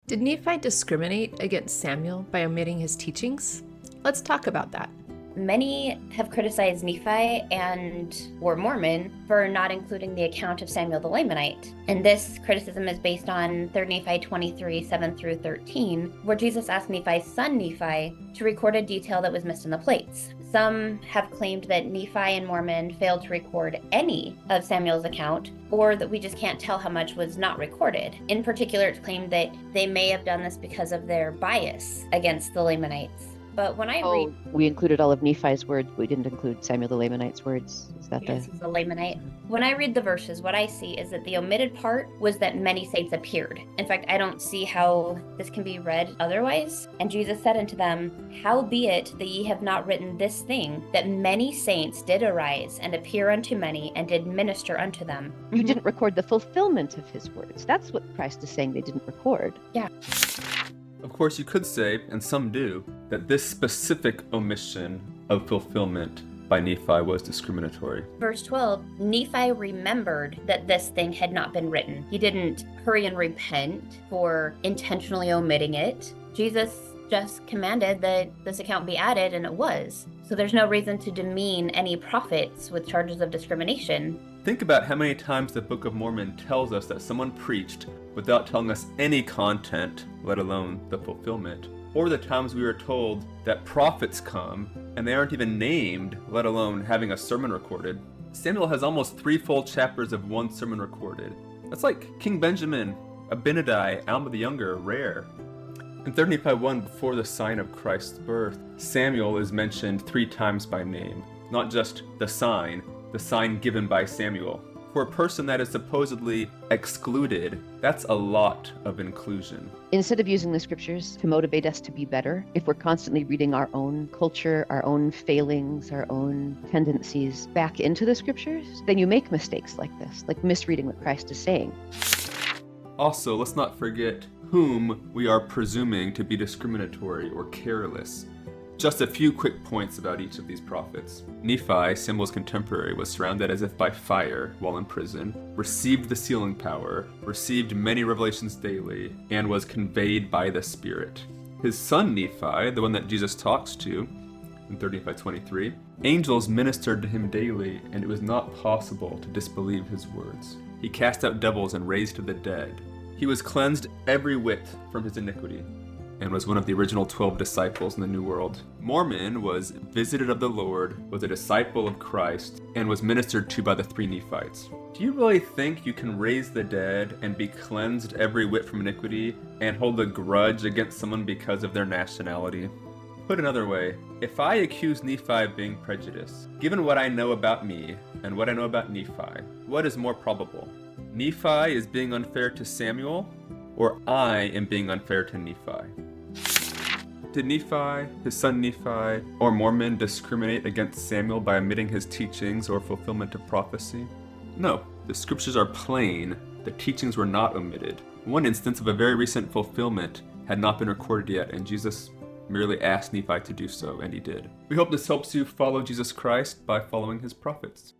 Did Nephi discriminate against Samuel by omitting his teachings? Let's talk about that. Many have criticized Nephi or Mormon for not including the account of Samuel the Lamanite. And this criticism is based on 3 Nephi 23, 7 through 13, where Jesus asked Nephi's son Nephi to record a detail that was missed in the plates. Some have claimed that Nephi and Mormon failed to record any of Samuel's account, or that we just can't tell how much was not recorded. In particular, it's claimed that they may have done this because of their bias against the Lamanites. But when I read... we included all of Nephi's words, we didn't include Samuel the Lamanite's words. Is that Yes, he's a Lamanite. When I read the verses, what I see is that the omitted part was that many saints appeared. In fact, I don't see how this can be read otherwise. And Jesus said unto them, Howbeit that ye have not written this thing, that many saints did arise and appear unto many, and did minister unto them. You didn't record the fulfillment of his words. That's what Christ is saying they didn't record. Yeah. Of course, you could say, and some do, that this specific omission of fulfillment by Nephi was discriminatory. Verse 12, Nephi remembered that this thing had not been written. He didn't hurry and repent for intentionally omitting it. Jesus just commanded that this account be added, and it was. So there's no reason to demean any prophets with charges of discrimination. Think about how many times the Book of Mormon tells us that someone preached without telling us any content, let alone the fulfillment. Or the times we are told that prophets come and they aren't even named, let alone having a sermon recorded. Samuel has almost 3 full chapters of one sermon recorded. That's like King Benjamin, Abinadi, Alma the Younger, rare. In 3 Nephi 1, before the sign of Christ's birth, Samuel is mentioned 3 times by name, not just the sign given by Samuel. For a person that is supposedly excluded, that's a lot of inclusion. Instead of using the scriptures to motivate us to be better, if we're constantly reading our own culture, our own failings, our own tendencies back into the scriptures, then you make mistakes like this, like misreading what Christ is saying. Also, let's not forget whom we are presuming to be discriminatory or careless. Just a few quick points about each of these prophets. Nephi, Samuel's contemporary, was surrounded as if by fire while in prison, received the sealing power, received many revelations daily, and was conveyed by the Spirit. His son Nephi, the one that Jesus talks to in 3 Nephi 23, angels ministered to him daily, and it was not possible to disbelieve his words. He cast out devils and raised the dead. He was cleansed every whit from his iniquity, and was one of the original 12 disciples in the New World. Mormon was visited of the Lord, was a disciple of Christ, and was ministered to by the 3 Nephites. Do you really think you can raise the dead and be cleansed every whit from iniquity and hold a grudge against someone because of their nationality? Put another way, if I accuse Nephi of being prejudiced, given what I know about me and what I know about Nephi, what is more probable? Nephi is being unfair to Samuel, or I am being unfair to Nephi? Did Nephi, his son Nephi, or Mormon discriminate against Samuel by omitting his teachings or fulfillment of prophecy? No, the scriptures are plain. The teachings were not omitted. One instance of a very recent fulfillment had not been recorded yet, and Jesus merely asked Nephi to do so, and he did. We hope this helps you follow Jesus Christ by following his prophets.